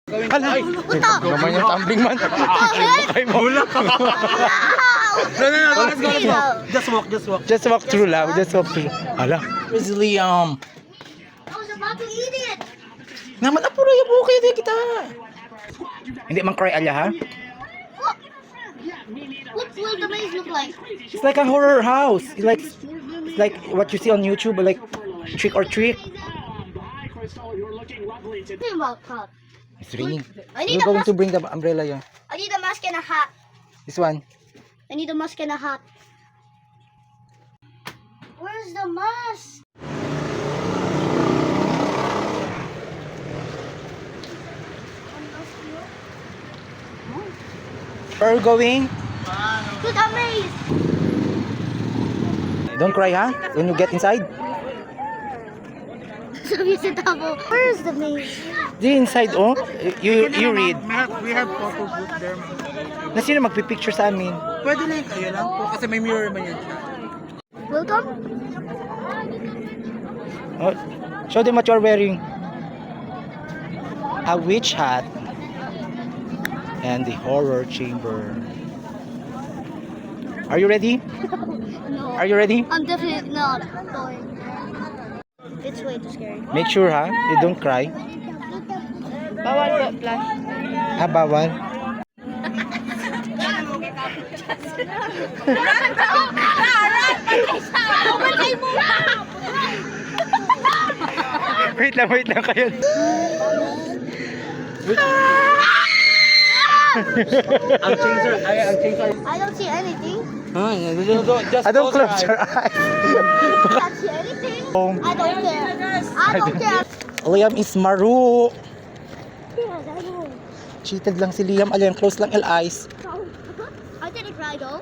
Hala! Naman yung tumbling man. Ay mo. No, let's go. Just walk. Just walk through lang. Just walk through. Hala. Where's Liam? I was about to eat it. Naman apuro yung buke di kita. Hindi man cry alya ha? What will the maze look like? It's like a horror house. It's like what you see on YouTube, like trick or treat. Think about that. It's raining. I need We're a going mask. to bring the umbrella yeah. I need a mask and a hat. This one. I need a mask and a hat. Where's the mask? Where are you going? To the maze. Don't cry ha? When you get inside. Sabi sa tabo. Where's the maze? The inside oh. You read. We have photo booth there. Na sino magpipicture sa amin? Pwede lang kayo lang po kasi may mirror man yan siya. Welcome. Oh, show them what you're wearing. A witch hat. And the horror chamber. Are you ready? No. Are you ready? I'm definitely not going. It's way too scary. Make sure ha, you don't cry. Bawal po, flash. Ah, bawal. Wait lang kayo. Ang changer. I don't see anything. I don't close your eyes. I don't see anything. I don't care. I don't care. Liam is maru. Yes, I know. Cheated lang si Liam. Alam, close lang el eyes. I didn't cry though.